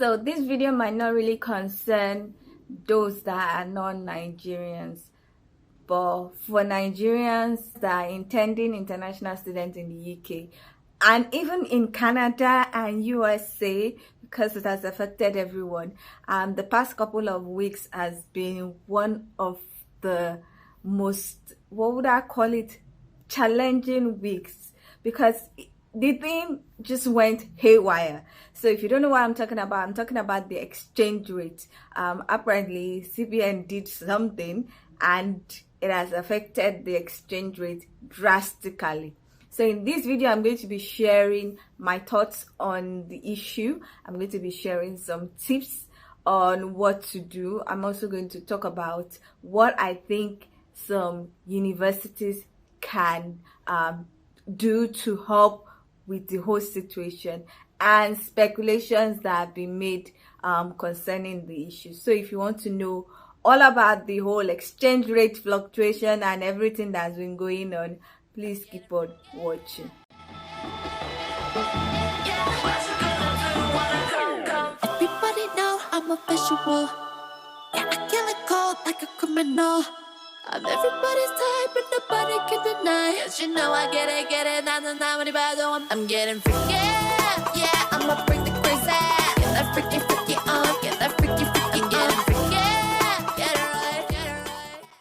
So this video might not really concern those that are non-Nigerians, but for Nigerians that are intending international students in the UK and even in Canada and USA, because it has affected everyone. The past couple of weeks has been one of the most, what would I call it, challenging weeks, because the thing just went haywire. So if you don't know what I'm talking about the exchange rate. Apparently CBN did something and it has affected the exchange rate drastically. So in this video, I'm going to be sharing my thoughts on the issue. I'm going to be sharing some tips on what to do. I'm also going to talk about what I think some universities can do to help with the whole situation, and speculations that have been made concerning the issue. So if you want to know all about the whole exchange rate fluctuation and everything that's been going on, please keep on watching. Everybody know I'm a visual. Yeah, I kill it cold like a criminal. I'm everybody's type, but nobody can deny. Cause you know I get it, I'm getting freaky, yeah, I'ma bring the crazy. Get that freaky, get that freaky, I'm getting freaky, get it right.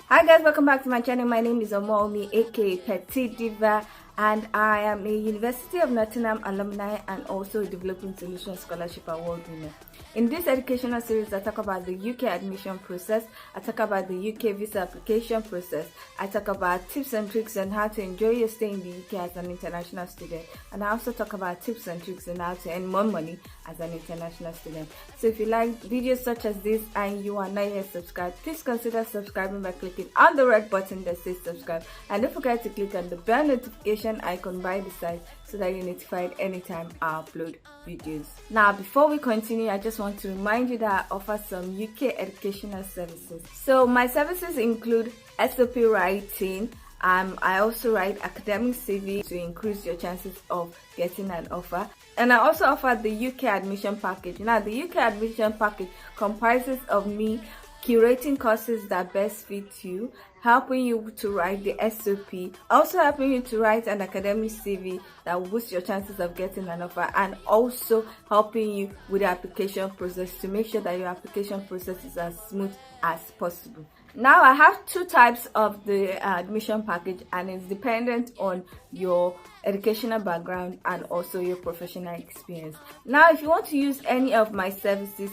Hi guys, welcome back to my channel. My name is Omomi, aka Petite Diva, and I am a University of Nottingham alumni and also a Developing Solutions Scholarship Award winner. In this educational series, I talk about the UK admission process, I talk about the UK visa application process, I talk about tips and tricks on how to enjoy your stay in the UK as an international student, and I also talk about tips and tricks on how to earn more money as an international student. So if you like videos such as this and you are not yet subscribed, please consider subscribing by clicking on the red button that says subscribe, and don't forget to click on the bell notification icon by the side so that you're notified anytime I upload videos. Now before we continue, I just want to remind you that I offer some UK educational services. So my services include SOP writing. I also write academic CV to increase your chances of getting an offer, and I also offer the UK admission package. Now the UK admission package comprises of me curating courses that best fit you, helping you to write the SOP, also helping you to write an academic CV that will boost your chances of getting an offer, and also helping you with the application process to make sure that your application process is as smooth as possible. Now I have two types of the admission package, and it's dependent on your educational background and also your professional experience. Now if you want to use any of my services,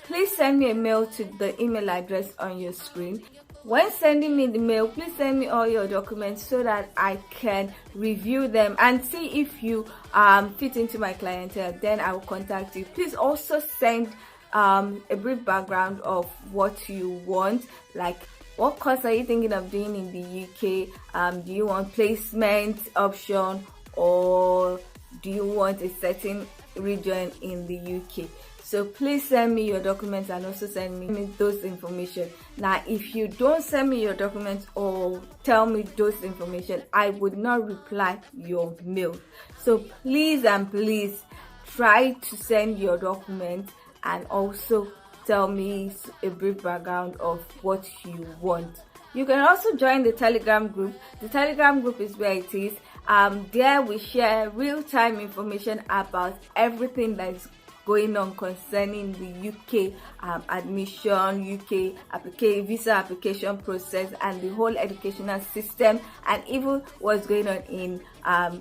please send me a mail to the email address on your screen. When sending me the mail, please send me all your documents so that I can review them and see if you fit into my clientele. Then I will contact you. Please also send a brief background of what you want, like what course are you thinking of doing in the UK? Do you want placement option, or do you want a certain region in the UK? So please send me your documents and also send me those information. Now if you don't send me your documents or tell me those information, I would not reply your mail. So please and please try to send your documents and also tell me a brief background of what you want. You can also join the Telegram group. The Telegram group is where it is. There we share real-time information about everything that is going on concerning the UK admission, UK visa application process, and the whole educational system, and even what's going on in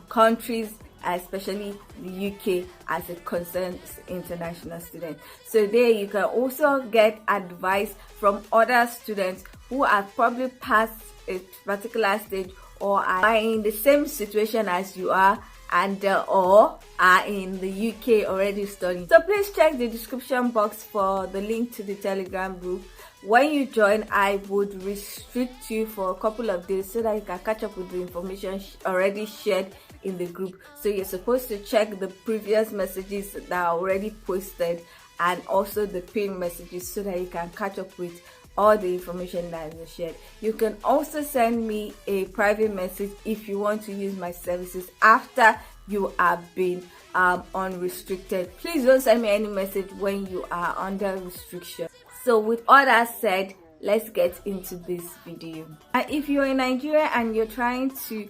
countries, especially the UK, as it concerns international students. So there you can also get advice from other students who have probably passed a particular stage or are in the same situation as you are, and or are in the UK already studying. So please check the description box for the link to the Telegram group. When you join, I would restrict you for a couple of days so that you can catch up with the information already shared in the group. So you're supposed to check the previous messages that are already posted and also the pinned messages so that you can catch up with all the information that is shared. You can also send me a private message if you want to use my services after you have been unrestricted. Please don't send me any message when you are under restriction. So with all that said, let's get into this video. If you're in Nigeria and you're trying to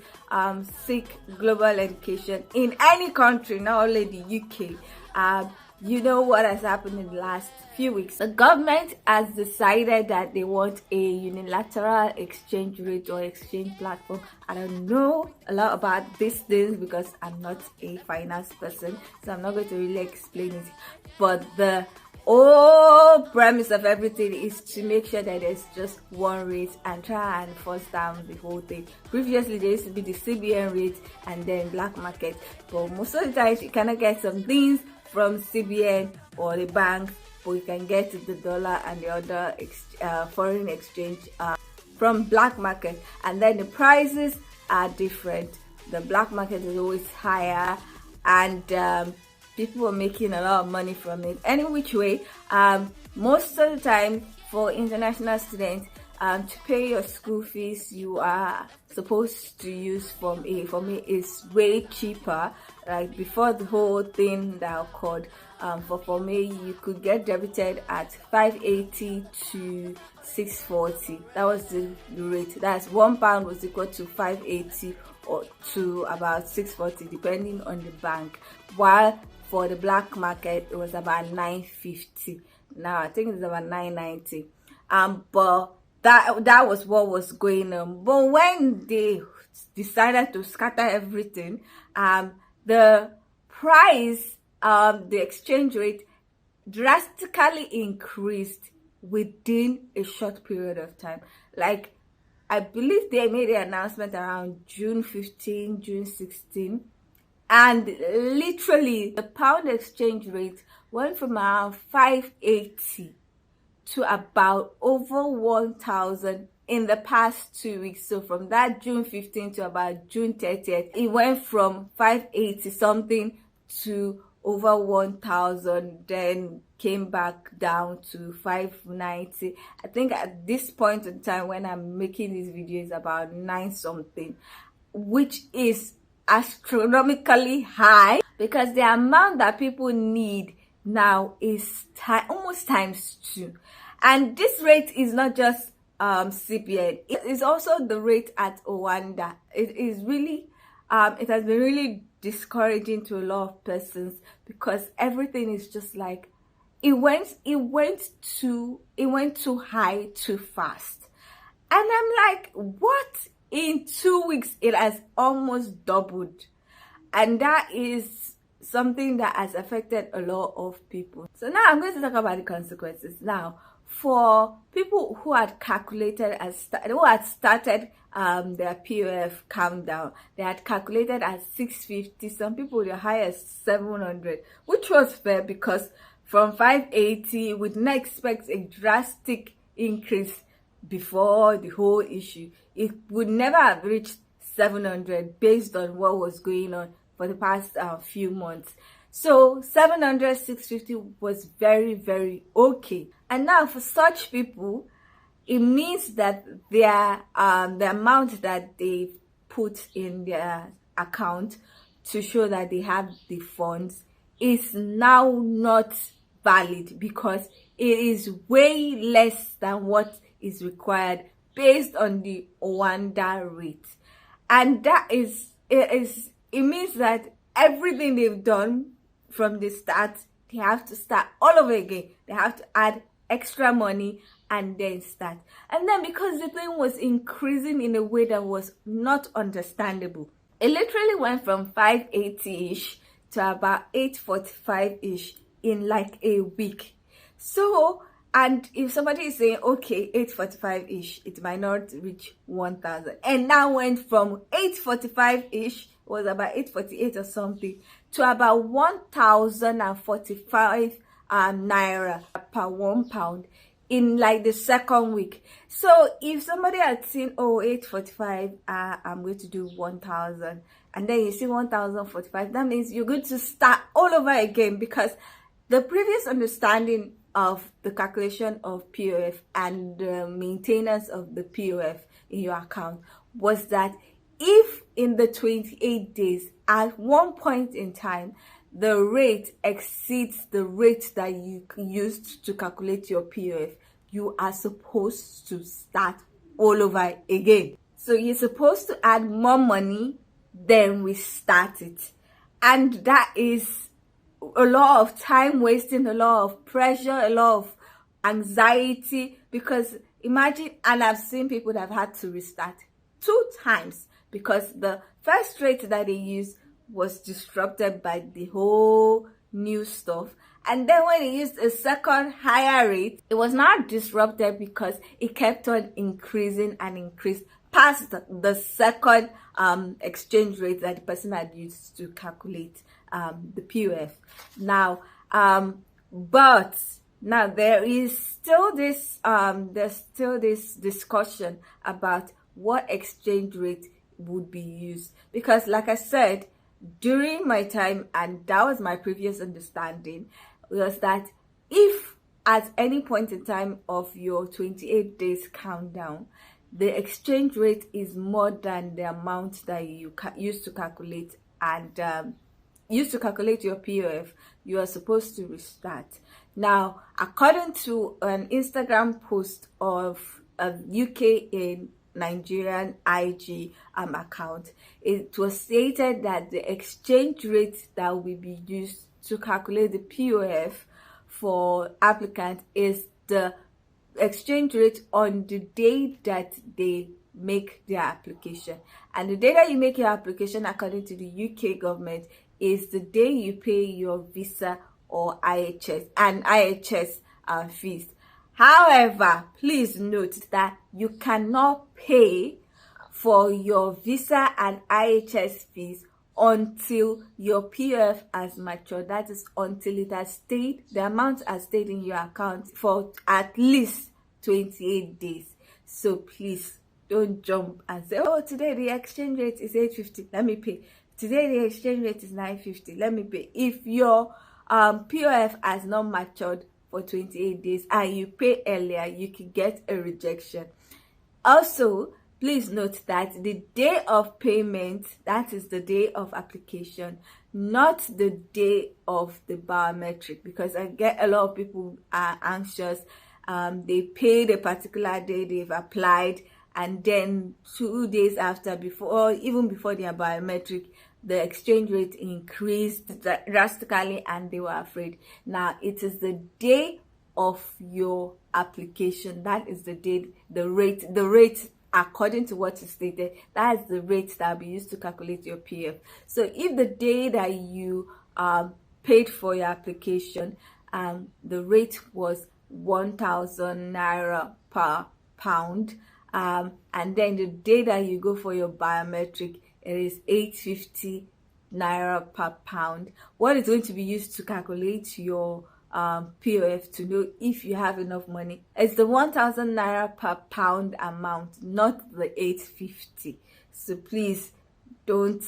seek global education in any country, not only the UK, you know what has happened in the last few weeks. The government has decided that they want a unilateral exchange rate or exchange platform. I don't know a lot about these things because I'm not a finance person, so I'm not going to really explain it. But the whole premise of everything is to make sure that there's just one rate and try and force down the whole thing. Previously there used to be the CBN rate and then black market, but most of the time you cannot get some things from CBN or the bank, but you can get the dollar and the other foreign exchange from black market, and then the prices are different. The black market is always higher, and people are making a lot of money from it. Any which way, most of the time for international students, to pay your school fees, you are supposed to use Form A. Form A is way cheaper. Like before the whole thing that occurred, for Form A, you could get debited at 580 to 640. That was the rate. That's £1 was equal to 580 or to about 640, depending on the bank. While for the black market, it was about 950. Now I think it's about 990. But that was what was going on. But when they decided to scatter everything, the price, the exchange rate drastically increased within a short period of time. Like, I believe they made the announcement around June 15, June 16, and literally the pound exchange rate went from around 580 to about over 1,000 in the past 2 weeks. So from that June 15 to about June 30th, it went from 580 something to over 1,000, then came back down to 590. I think at this point in time when I'm making these videos, about 9 something, which is astronomically high, because the amount that people need now is almost times 2. And this rate is not just CBN, it is also the rate at Owanda. It is really it has been really discouraging to a lot of persons, because everything is just like it went too high too fast. And I'm like, what? In 2 weeks it has almost doubled, and that is something that has affected a lot of people. So now I'm going to talk about the consequences. Now, for people who had calculated who had started their POF countdown, they had calculated at 650. Some people were high as 700, which was fair, because from 580 we did not expect a drastic increase before the whole issue. It would never have reached 700 based on what was going on for the past few months. So 700, 650 was very, very okay. And now for such people, it means that their the amount that they put in their account to show that they have the funds is now not valid, because it is way less than what is required based on the Owanda rate. And that it means that everything they've done from the start, they have to start all over again. They have to add extra money and then start. And then because the thing was increasing in a way that was not understandable, it literally went from 580-ish to about 845-ish in like a week. So, and if somebody is saying, okay, 845-ish, it might not reach 1,000. And now went from 845-ish, was about 848 or something, to about 1,045 naira per £1 in like the second week. So if somebody had seen, oh, 845, I'm going to do 1,000, and then you see 1,045, that means you're going to start all over again, because the previous understanding of the calculation of POF and the maintenance of the POF in your account was that if in the 28 days at one point in time the rate exceeds the rate that you used to calculate your POF, you are supposed to start all over again. So you're supposed to add more money, then restart it. And that is a lot of time wasting, a lot of pressure, a lot of anxiety, because imagine, and I've seen people that have had to restart 2 times because the first rate that they used was disrupted by the whole new stuff, and then when they used a second higher rate, it was not disrupted because it kept on increasing and increased past the second exchange rate that the person had used to calculate the POF. Now but now there is still this discussion about what exchange rate would be used, because like I said, during my time, and that was my previous understanding, was that if at any point in time of your 28 days countdown, the exchange rate is more than the amount that you used to calculate and used to calculate your POF, you are supposed to restart. Now, according to an Instagram post of a UK in Nigerian IG account, it was stated that the exchange rate that will be used to calculate the POF for applicants is the exchange rate on the day that they make their application. And the day that you make your application, according to the UK government, is the day you pay your visa or IHS fees. However, please note that you cannot pay for your visa and IHS fees until your POF has matured. That is, until it has stayed, the amount has stayed in your account for at least 28 days. So please don't jump and say, oh, today the exchange rate is 850, let me pay. Today the exchange rate is 950, let me pay. If your POF has not matured for 28 days and you pay earlier, you can get a rejection. Also, please note that the day of payment, that is the day of application, not the day of the biometric, because I get a lot of people are anxious. They paid a particular day, they've applied, and then 2 days after, even before their biometric, the exchange rate increased drastically and they were afraid. Now, it is the day of your application, that is the day, the rate according to what is stated, that is the rate that will be used to calculate your PF. So if the day that you paid for your application, the rate was 1,000 naira per pound, and then the day that you go for your biometric, it is 850 naira per pound. What is going to be used to calculate your POF to know if you have enough money? It's the 1,000 naira per pound amount, not the 850. So please don't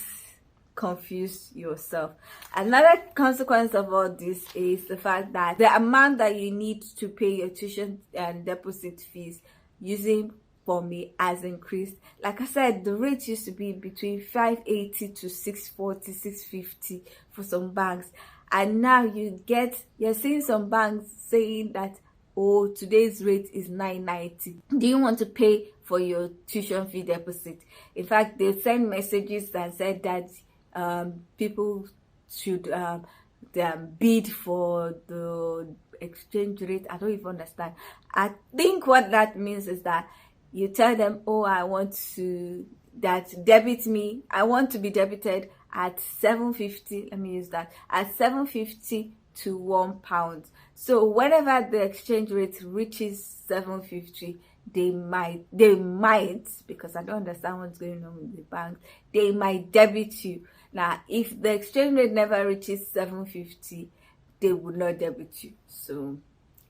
confuse yourself. Another consequence of all this is the fact that the amount that you need to pay your tuition and deposit fees using for me has increased. Like I said, the rate used to be between 580 to 640, 650 for some banks, and now you're seeing some banks saying that, oh, today's rate is 990. Do you want to pay for your tuition fee deposit? In fact, they send messages and said that people should bid for the exchange rate. I don't even understand. I think what that means is that you tell them, oh, I want to be debited at 750, let me use that, at 750 to £1. So whenever the exchange rate reaches 750, they might, because I don't understand what's going on with the bank, they might debit you. Now, if the exchange rate never reaches 750, they would not debit you. So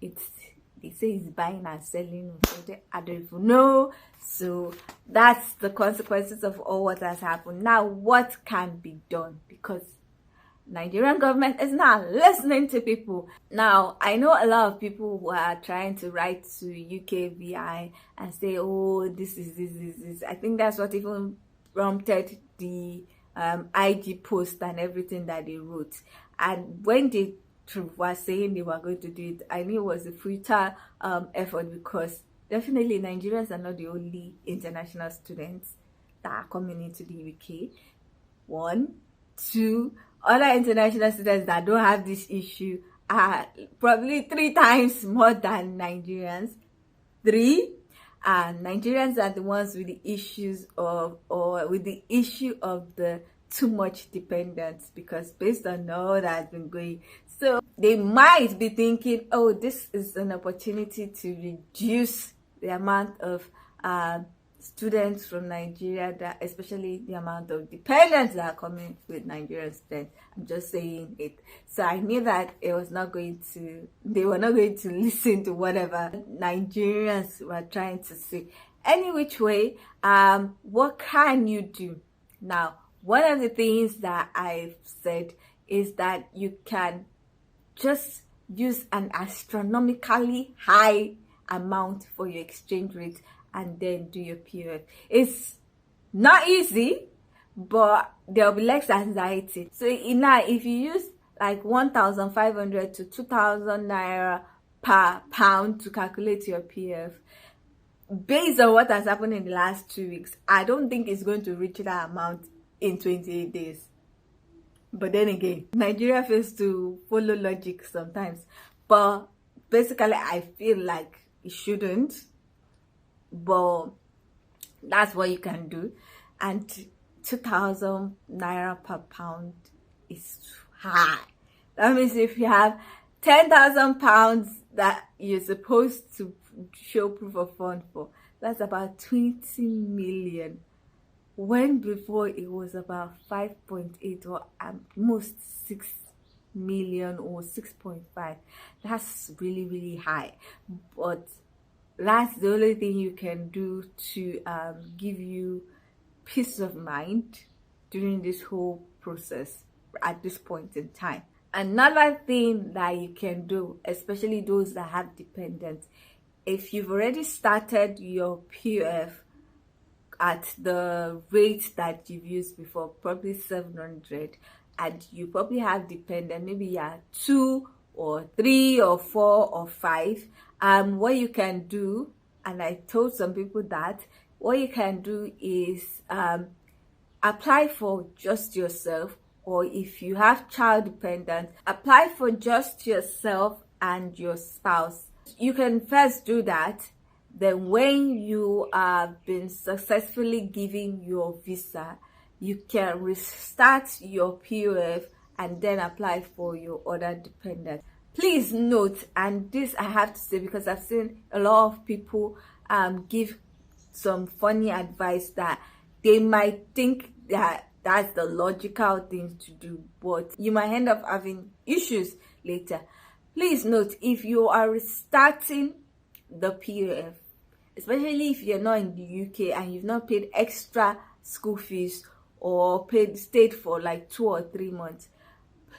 they say it's buying and selling, I don't even know. So that's the consequences of all what has happened. Now, what can be done? Because Nigerian government is not listening to people. Now, I know a lot of people who are trying to write to UKVI and say, oh, this is. I think that's what even prompted the IG post and everything that they wrote. And when they were saying they were going to do it, I knew it was a futile effort, because definitely Nigerians are not the only international students that are coming into the UK. One, two, other international students that don't have this issue are probably 3 times more than Nigerians. 3, and Nigerians are the ones with the issues of, or with the issue of the too much dependence, because based on all that's been going, so they might be thinking, oh, this is an opportunity to reduce the amount of students from Nigeria, that especially the amount of dependents that are coming with Nigerian students. I'm just saying it. So I knew that it was not going to, they were not going to listen to whatever Nigerians were trying to say. Any which way, what can you do? Now, one of the things that I've said is that you can just use an astronomically high amount for your exchange rate and then do your POF. It's not easy, but there'll be less anxiety. So now, if you use like 1,500 to 2,000 naira per pound to calculate your PF, based on what has happened in the last 2 weeks, I don't think it's going to reach that amount in 28 days. But then again, Nigeria fails to follow logic sometimes. But basically, I feel like it shouldn't. But that's what you can do. And 2,000 naira per pound is high. That means if you have 10,000 pounds that you're supposed to show proof of fund for, that's about 20 million. When before it was about 5.8 or at most 6 million or 6.5. That's really high. But that's the only thing you can do to give you peace of mind during this whole process at this point in time. Another thing that you can do, especially those that have dependents, if you've already started your POF at the rate that you've used before, probably 700, and you probably have dependent, maybe you're 2 or 3 or 4 or 5, what you can do, and I told some people that, what you can do is apply for just yourself, or if you have child dependent, apply for just yourself and your spouse. You can first do that. Then when you have been successfully given your visa, you can restart your POF and then apply for your other dependent. Please note, and this I have to say because I've seen a lot of people give some funny advice that they might think that that's the logical thing to do, but you might end up having issues later. Please note, if you are restarting the POF, especially if you're not in the UK and you've not paid extra school fees or stayed for like 2 or 3 months,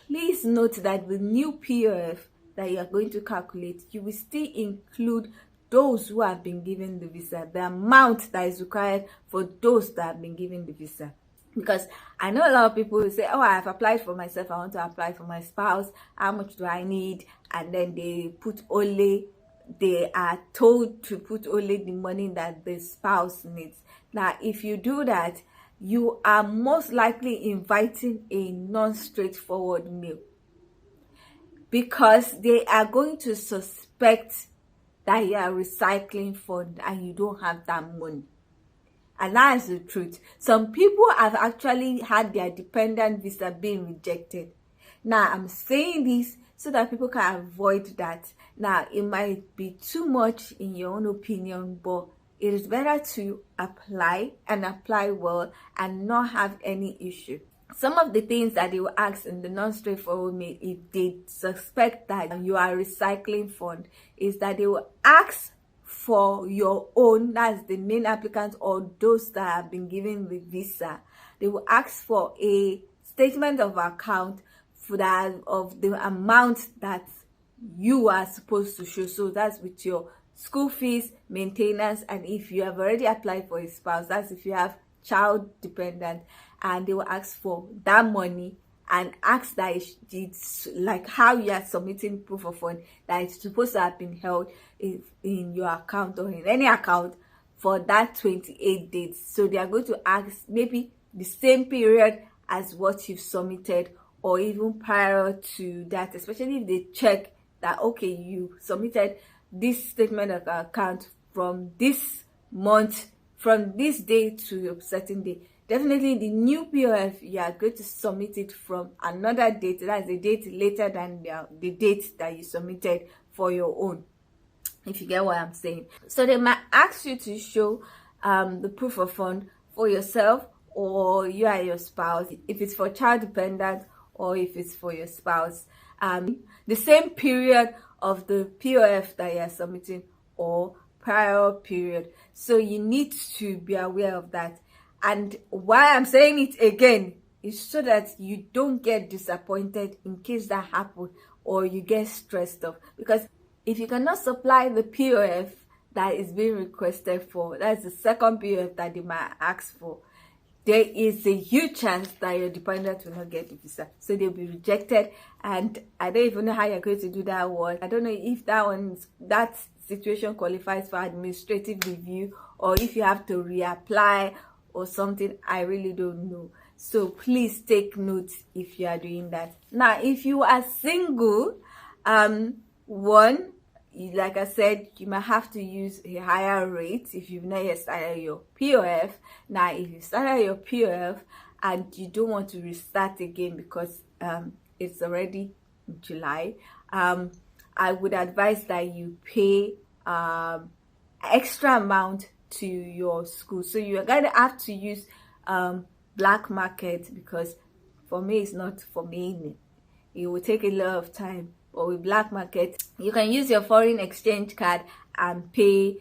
please note that the new POF that you are going to calculate, you will still include those who have been given the visa, the amount that is required for those that have been given the visa. Because I know a lot of people will say, oh, I have applied for myself, I want to apply for my spouse, how much do I need? And then they are told to put only the money that the spouse needs. Now, if you do that, you are most likely inviting a non-straightforward meal, because they are going to suspect that you are recycling fund and you don't have that money. And that is the truth. Some people have actually had their dependent visa being rejected. Now, I'm saying this so that people can avoid that. Now, it might be too much in your own opinion, but it is better to apply and apply well and not have any issue. Some of the things that they will ask in the non-straightforward mail, if they suspect that you are recycling fund, is that they will ask for your own, that's the main applicant or those that have been given the visa. They will ask for a statement of account for that, of the amount that you are supposed to show. So that's with your school fees, maintenance, and if you have already applied for a spouse, that's if you have child dependent, and they will ask for that money and ask that it's like how you are submitting proof of fund that it's supposed to have been held in your account or in any account for that 28 days. So they are going to ask maybe the same period as what you've submitted, or even prior to that, especially if they check that, okay, you submitted this statement of account from this month, from this day to a certain day. Definitely the new POF, you are going to submit it from another date, that's a date later than the date that you submitted for your own, if you get what I'm saying. So they might ask you to show the proof of fund for yourself or you and your spouse, if it's for child dependent or if it's for your spouse, the same period of the POF that you are submitting or prior period. So you need to be aware of that. And why I'm saying it again is so that you don't get disappointed in case that happens or you get stressed up. Because if you cannot supply the POF that is being requested for, that's the second POF that they might ask for, there is a huge chance that your dependent will not get the visa. So they'll be rejected. And I don't even know how you're going to do that one. I don't know if that situation qualifies for administrative review or if you have to reapply or something. I really don't know. So please take note if you are doing that. Now, if you are single, like I said, you might have to use a higher rate if you've not yet started your POF. Now, if you started your POF and you don't want to restart again because it's already July, I would advise that you pay extra amount to your school. So you're gonna have to use black market, because for me it's not for me. It will take a lot of time. But with black market, you can use your foreign exchange card and pay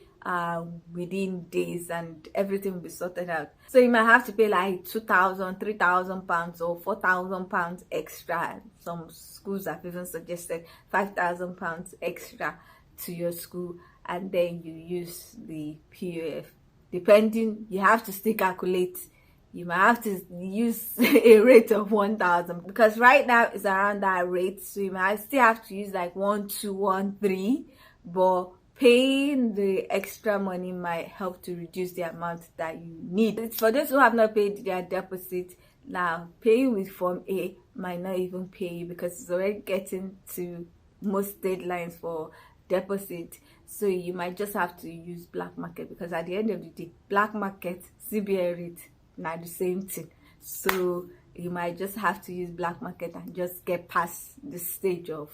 within days, and everything will be sorted out. So you might have to pay like 2,000, 3,000 pounds or 4,000 pounds extra. Some schools have even suggested 5,000 pounds extra to your school, and then you use the POF. Depending, you have to still calculate. You might have to use a rate of 1,000, because right now it's around that rate. So you might still have to use like 1,213, but paying the extra money might help to reduce the amount that you need. It's for those who have not paid their deposit. Now, paying with Form A might not even pay you, because it's already getting to most deadlines for deposit. So you might just have to use black market, because at the end of the day, black market, CBN rate, not the same thing. So you might just have to use black market and just get past the stage of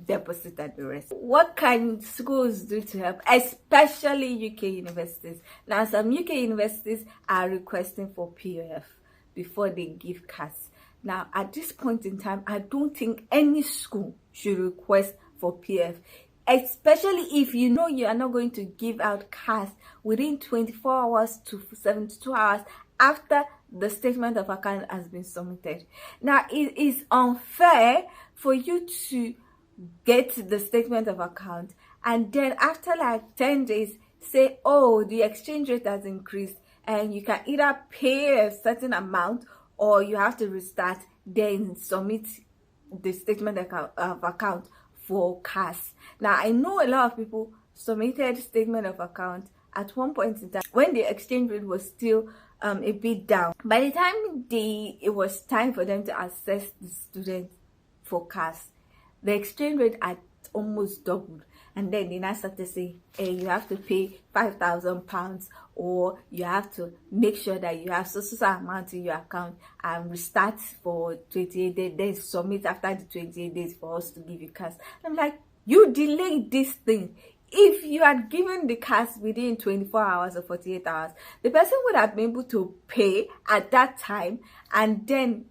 deposit and the rest. What can schools do to help, especially UK universities? Now, some UK universities are requesting for POF before they give CAS. Now, at this point in time, I don't think any school should request for POF, especially if you know you are not going to give out CAS within 24 hours to 72 hours after the statement of account has been submitted. Now, it is unfair for you to get the statement of account and then after like 10 days say, oh, the exchange rate has increased, and you can either pay a certain amount or you have to restart, then submit the statement of account for CAS. Now, I know a lot of people submitted statement of account at one point in time when the exchange rate was still a bit down. By the time it was time for them to assess the students for CAS, the exchange rate had almost doubled. And then they now started to say, hey, you have to pay 5,000 pounds, or you have to make sure that you have so amount in your account and restart for 28 days, then submit after the 28 days for us to give you CAS. I'm like, you delayed this thing. If you had given the CAS within 24 hours or 48 hours, the person would have been able to pay at that time and then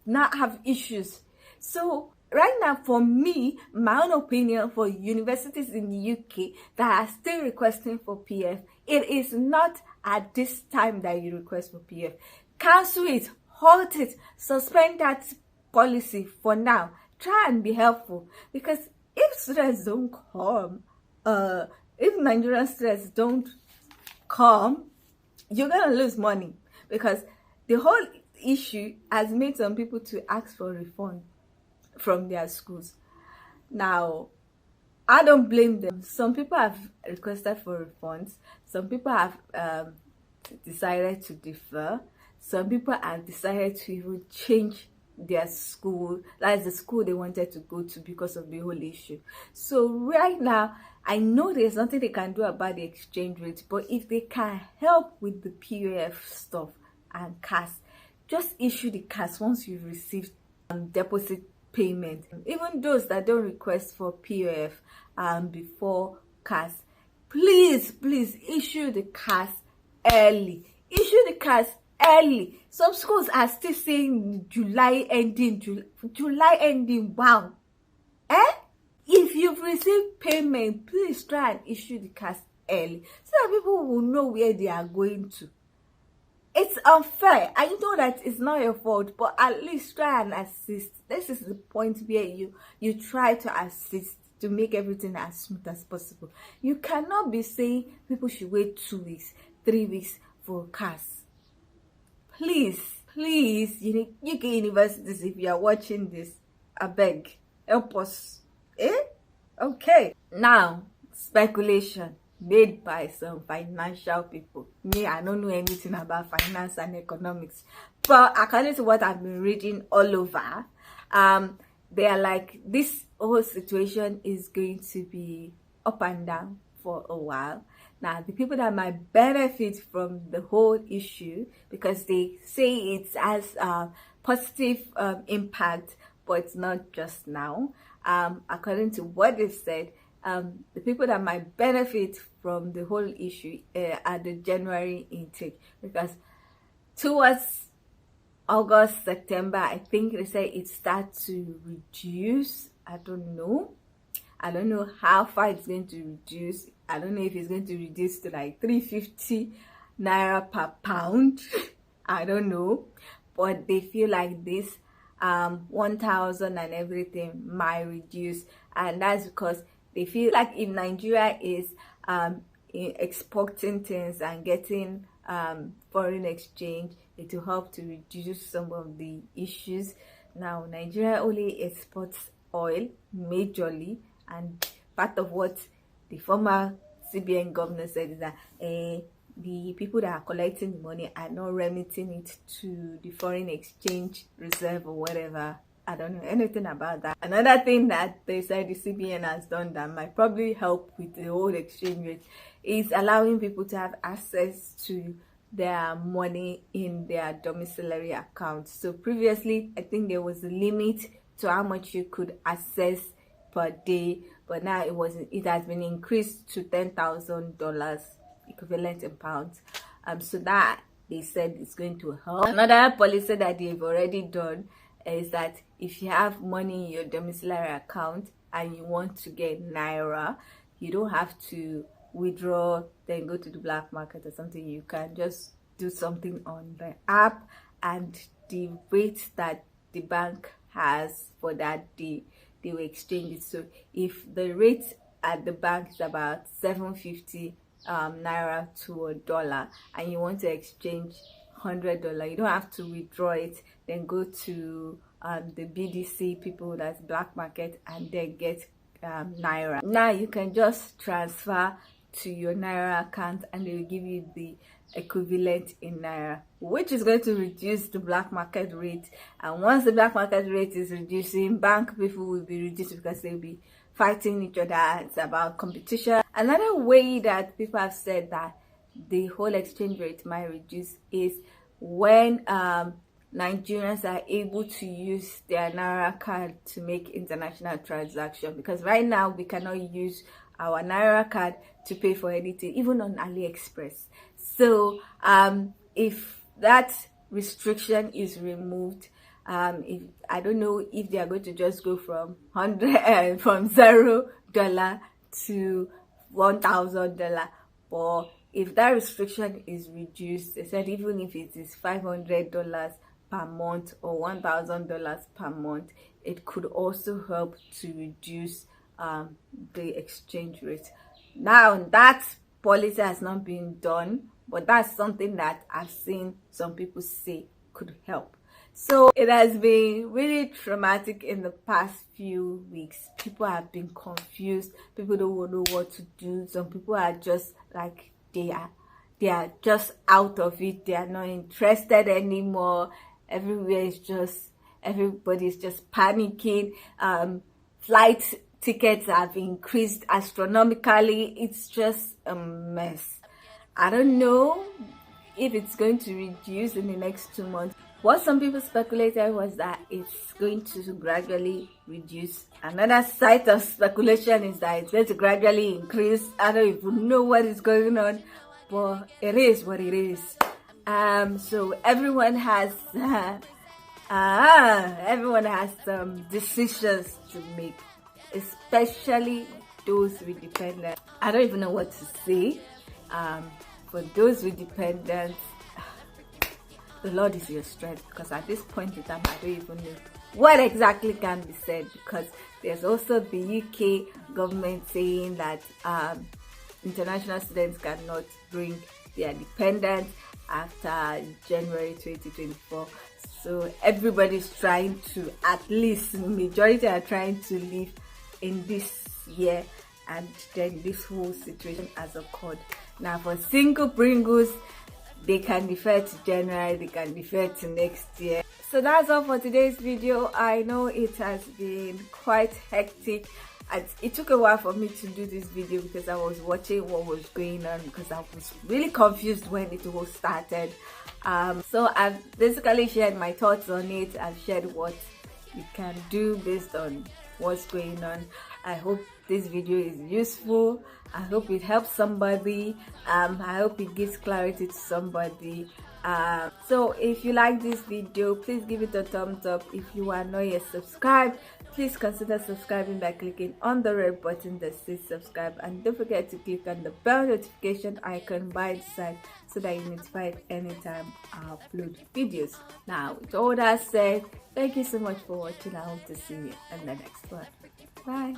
not have issues. So right now, for me, my own opinion, for universities in the UK that are still requesting for PF, it is not at this time that you request for PF. Cancel it, halt it, suspend that policy for now. Try and be helpful, because if students don't come, if Nigerian students don't come, you're gonna lose money, because the whole issue has made some people to ask for refund from their schools. Now, I don't blame them. Some people have requested for refunds. Some people have decided to defer. Some people have decided to even change their school, that's the school they wanted to go to, because of the whole issue. So right now, I know there's nothing they can do about the exchange rate, but if they can help with the POF stuff and CAS, just issue the CAS once you've received deposit payment. Even those that don't request for POF before CAS, please issue the CAS early. Issue the CAS early. Some schools are still saying July ending. July ending. Wow. If you've received payment, please try and issue the CAS early so that people will know where they are going to. It's unfair. I know that it's not your fault, but at least try and assist. This is the point where you try to assist to make everything as smooth as possible. You cannot be saying people should wait 2 weeks, 3 weeks for CAS. Please, UK universities, if you are watching this, I beg, help us. Okay. Now, speculation made by some financial people. Me, I don't know anything about finance and economics, but according to what I've been reading all over, they are like, this whole situation is going to be up and down for a while. Now, the people that might benefit from the whole issue, because they say it has a positive impact, but it's not just now. According to what they've said, the people that might benefit from the whole issue are the January intake, because towards August, September, I think they say it starts to reduce. I don't know how far it's going to reduce. I don't know if it's going to reduce to like 350 naira per pound. I don't know, but they feel like this 1,000 and everything might reduce, and that's because they feel like if Nigeria is exporting things and getting foreign exchange, it will help to reduce some of the issues. Now, Nigeria only exports oil majorly, and part of what the former CBN governor said is that the people that are collecting the money are not remitting it to the foreign exchange reserve or whatever. I don't know anything about that. Another thing that they said the CBN has done that might probably help with the whole exchange rate is allowing people to have access to their money in their domiciliary accounts. So previously, I think there was a limit to how much you could access per day, but now it has been increased to $10,000 equivalent in pounds. So that they said it's going to help. Another policy that they've already done is that if you have money in your domiciliary account and you want to get naira, you don't have to withdraw then go to the black market or something. You can just do something on the app, and the rate that the bank has for that day, they will exchange it. So if the rate at the bank is about 750 naira to a dollar, and you want to exchange $100, you don't have to withdraw it then go to the BDC people, that's black market, and then get naira. Now you can just transfer to your naira account and they will give you the equivalent in naira, which is going to reduce the black market rate. And once the black market rate is reducing, bank people will be reduced because they'll be fighting each other. It's about competition. Another way that people have said that the whole exchange rate might reduce is when Nigerians are able to use their naira card to make international transactions, because right now we cannot use our naira card to pay for anything, even on AliExpress. So if that restriction is removed, if I don't know if they are going to just go from $0 to $1,000, or if that restriction is reduced, they said even if it is $500 per month or $1,000 per month, it could also help to reduce the exchange rate. Now that policy has not been done, but that's something that I've seen some people say could help. So it has been really traumatic in the past few weeks. People have been confused. People don't know what to do. Some people are just like they are just out of it. They are not interested anymore. Everybody's just panicking. Flight tickets have increased astronomically. It's just a mess. I don't know if it's going to reduce in the next 2 months. What some people speculated was that it's going to gradually reduce. Another site of speculation is that it's going to gradually increase. I don't even know what is going on, but it is what it is. So everyone has some decisions to make, especially those with dependents. I don't even know what to say. For those with dependents, the Lord is your strength, because at this point in time I don't even know what exactly can be said, because there's also the UK government saying that international students cannot bring their dependents after January 2024. So everybody's trying to, at least majority are trying to live in this year, and then this whole situation has occurred. Now for single Pringles, they can defer to January, they can defer to next year. So that's all for today's video. I know it has been quite hectic, and it took a while for me to do this video because I was watching what was going on, because I was really confused when it all started. So I've basically shared my thoughts on it. I've shared what you can do based on what's going on. I hope this video is useful. I hope it helps somebody. I hope it gives clarity to somebody. So if you like this video, please give it a thumbs up. If you are not yet subscribed, please consider subscribing by clicking on the red button that says subscribe, and don't forget to click on the bell notification icon by the side so that you're notified anytime I upload videos. Now with all that said, thank you so much for watching. I hope to see you in the next one. Bye.